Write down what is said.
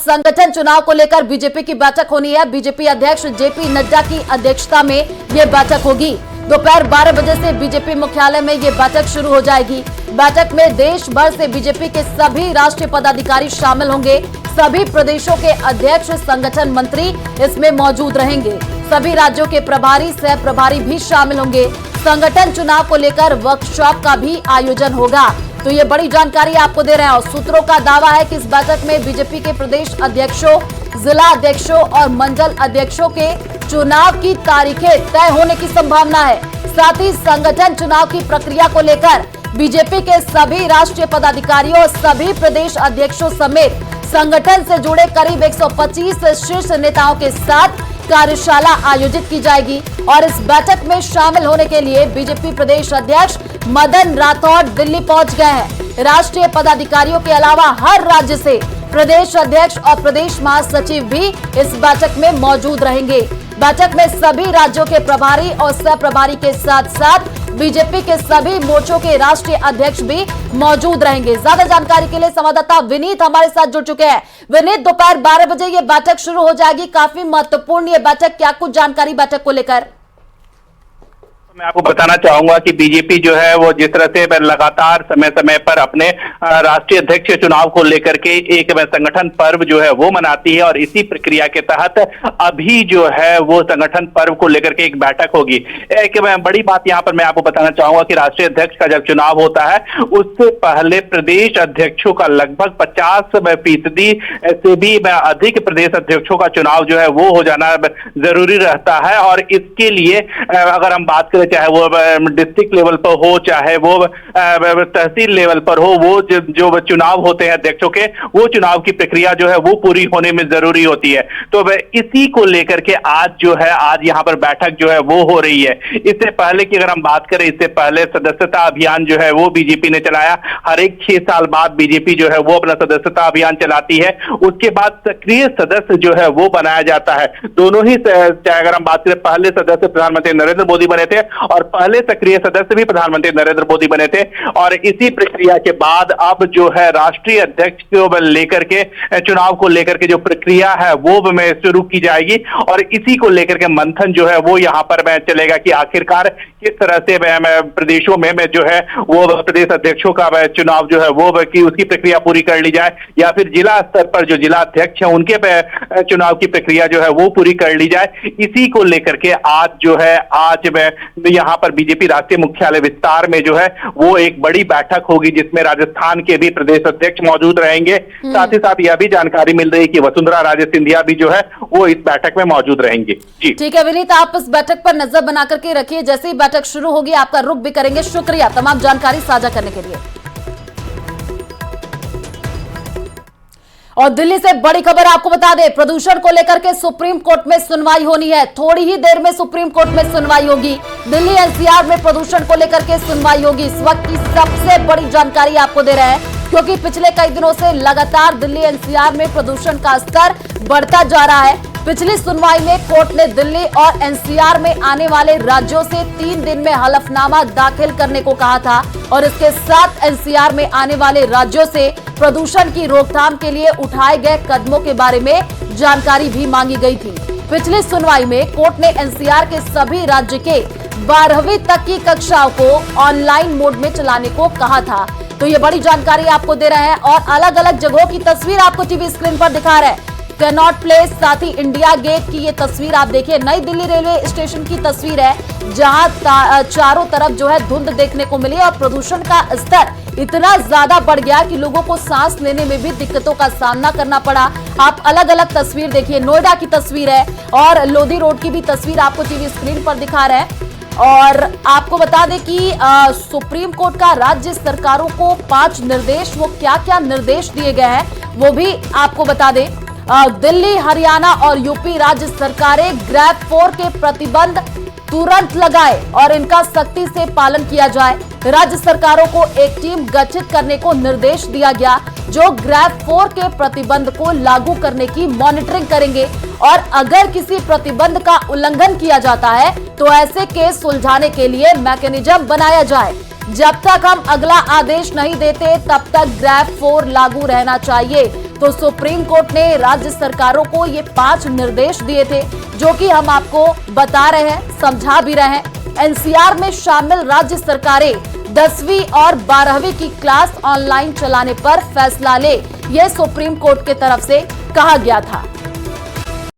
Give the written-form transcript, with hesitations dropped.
संगठन चुनाव को लेकर बीजेपी की बैठक होनी है। बीजेपी अध्यक्ष जेपी नड्डा की अध्यक्षता में ये बैठक होगी। दोपहर 12 बजे से बीजेपी मुख्यालय में ये बैठक शुरू हो जाएगी। बैठक में देश भर से बीजेपी के सभी राष्ट्रीय पदाधिकारी शामिल होंगे। सभी प्रदेशों के अध्यक्ष, संगठन मंत्री इसमें मौजूद रहेंगे। सभी राज्यों के प्रभारी, सह प्रभारी भी शामिल होंगे। संगठन चुनाव को लेकर वर्कशॉप का भी आयोजन होगा। तो ये बड़ी जानकारी आपको दे रहे हैं और सूत्रों का दावा है कि इस बैठक में बीजेपी के प्रदेश अध्यक्षों, जिला अध्यक्षों और मंडल अध्यक्षों के चुनाव की तारीखें तय होने की संभावना है। साथ ही संगठन चुनाव की प्रक्रिया को लेकर बीजेपी के सभी राष्ट्रीय पदाधिकारियों और सभी प्रदेश अध्यक्षों समेत संगठन से जुड़े करीब 125 शीर्ष नेताओं के साथ कार्यशाला आयोजित की जाएगी। और इस बैठक में शामिल होने के लिए बीजेपी प्रदेश अध्यक्ष मदन राठौड़ दिल्ली पहुंच गए हैं। राष्ट्रीय पदाधिकारियों के अलावा हर राज्य से प्रदेश अध्यक्ष और प्रदेश महासचिव भी इस बैठक में मौजूद रहेंगे। बैठक में सभी राज्यों के प्रभारी और सह प्रभारी के साथ साथ बीजेपी के सभी मोर्चों के राष्ट्रीय अध्यक्ष भी मौजूद रहेंगे। ज्यादा जानकारी के लिए संवाददाता विनीत हमारे साथ जुड़ चुके हैं। विनीत, दोपहर 12 बजे ये बैठक शुरू हो जाएगी। काफी महत्वपूर्ण ये बैठक, क्या कुछ जानकारी बैठक को लेकर? मैं आपको बताना चाहूंगा कि बीजेपी जो है वो जिस तरह से लगातार समय समय पर अपने राष्ट्रीय अध्यक्ष चुनाव को लेकर के एक संगठन पर्व जो है वो मनाती है और इसी प्रक्रिया के तहत अभी जो है वो संगठन पर्व को लेकर के एक बैठक होगी। एक बड़ी बात यहाँ पर मैं आपको बताना चाहूंगा कि राष्ट्रीय अध्यक्ष का जब चुनाव होता है उससे पहले प्रदेश अध्यक्षों का लगभग 50% से भी अधिक प्रदेश अध्यक्षों का चुनाव जो है वो हो जाना जरूरी रहता है। और इसके लिए अगर हम बात करें, चाहे वो डिस्ट्रिक्ट लेवल पर हो, चाहे वो तहसील लेवल पर हो, वो जो चुनाव होते हैं अध्यक्षों के, वो चुनाव की प्रक्रिया जो है वो पूरी होने में जरूरी होती है। तो इसी को लेकर के आज यहाँ पर बैठक जो है वो हो रही है। इससे पहले की अगर हम बात करें, इससे पहले सदस्यता अभियान जो है वो बीजेपी ने चलाया। हर एक 6 साल बाद बीजेपी जो है वो अपना सदस्यता अभियान चलाती है। उसके बाद सक्रिय सदस्य जो है वो बनाया जाता है। दोनों ही, चाहे अगर हम बात करें, पहले सदस्य प्रधानमंत्री नरेंद्र मोदी बने थे और पहले सक्रिय सदस्य भी प्रधानमंत्री नरेंद्र मोदी बने थे। और इसी प्रक्रिया के बाद अब जो है राष्ट्रीय अध्यक्ष को लेकर के चुनाव को लेकर के जो प्रक्रिया है वो में शुरू की जाएगी। और इसी को लेकर के मंथन जो है वो यहाँ पर चलेगा कि आखिरकार किस तरह से प्रदेशों में जो है वो प्रदेश अध्यक्षों का चुनाव जो है वो की उसकी प्रक्रिया पूरी कर ली जाए, या फिर जिला स्तर पर जो जिला अध्यक्ष है उनके चुनाव की प्रक्रिया जो है वो पूरी कर ली जाए। इसी को लेकर के आज यहाँ पर बीजेपी राष्ट्रीय मुख्यालय विस्तार में जो है वो एक बड़ी बैठक होगी जिसमें राजस्थान के भी प्रदेश अध्यक्ष मौजूद रहेंगे। साथ ही साथ यह भी जानकारी मिल रही है कि वसुंधरा राजे सिंधिया भी जो है वो इस बैठक में मौजूद रहेंगे। जी ठीक है विनीत, आप इस बैठक पर नजर बना करके रखिए। जैसे ही बैठक शुरू होगी आपका रुख भी करेंगे। शुक्रिया तमाम जानकारी साझा करने के लिए। और दिल्ली से बड़ी खबर आपको बता दें, प्रदूषण को लेकर के सुप्रीम कोर्ट में सुनवाई होनी है। थोड़ी ही देर में सुप्रीम कोर्ट में सुनवाई होगी। दिल्ली एनसीआर में प्रदूषण को लेकर के सुनवाई होगी। इस वक्त की सबसे बड़ी जानकारी आपको दे रहे हैं, क्योंकि पिछले कई दिनों से लगातार दिल्ली एनसीआर में प्रदूषण का स्तर बढ़ता जा रहा है। पिछली सुनवाई में कोर्ट ने दिल्ली और एनसीआर में आने वाले राज्यों से 3 दिन में हलफनामा दाखिल करने को कहा था और इसके साथ एनसीआर में आने वाले राज्यों से प्रदूषण की रोकथाम के लिए उठाए गए कदमों के बारे में जानकारी भी मांगी गई थी। पिछली सुनवाई में कोर्ट ने एनसीआर के सभी राज्य के 12वीं तक की कक्षाओं को ऑनलाइन मोड में चलाने को कहा था। तो ये बड़ी जानकारी आपको दे रहे हैं और अलग अलग जगहों की तस्वीर आपको टीवी स्क्रीन पर दिखा रहे हैं। कैनॉट प्लेस, साथ ही इंडिया गेट की ये तस्वीर आप देखिए। नई दिल्ली रेलवे स्टेशन की तस्वीर है, जहां चारों तरफ जो है धुंध देखने को मिली और प्रदूषण का स्तर इतना ज्यादा बढ़ गया कि लोगों को सांस लेने में भी दिक्कतों का सामना करना पड़ा। आप अलग अलग तस्वीर देखिए। नोएडा की तस्वीर है और लोधी रोड की भी तस्वीर आपको टीवी स्क्रीन पर दिखा रहे हैं। और आपको बता दें कि सुप्रीम कोर्ट का राज्य सरकारों को 5 निर्देश, वो क्या क्या निर्देश दिए गए हैं वो भी आपको बता दें। दिल्ली, हरियाणा और यूपी राज्य सरकारें ग्रैब 4 के प्रतिबंध तुरंत लगाए और इनका सख्ती से पालन किया जाए। राज्य सरकारों को एक टीम गठित करने को निर्देश दिया गया जो ग्रैब 4 के प्रतिबंध को लागू करने की मॉनिटरिंग करेंगे और अगर किसी प्रतिबंध का उल्लंघन किया जाता है तो ऐसे केस सुलझाने के लिए मैकेनिज्म बनाया जाए। जब तक हम अगला आदेश नहीं देते तब तक ग्रैब 4 लागू रहना चाहिए। तो सुप्रीम कोर्ट ने राज्य सरकारों को ये 5 निर्देश दिए थे, जो कि हम आपको बता रहे हैं, समझा भी रहे हैं। एनसीआर में शामिल राज्य सरकारें 10वीं और 12वीं की क्लास ऑनलाइन चलाने पर फैसला ले, यह सुप्रीम कोर्ट की तरफ से कहा गया था।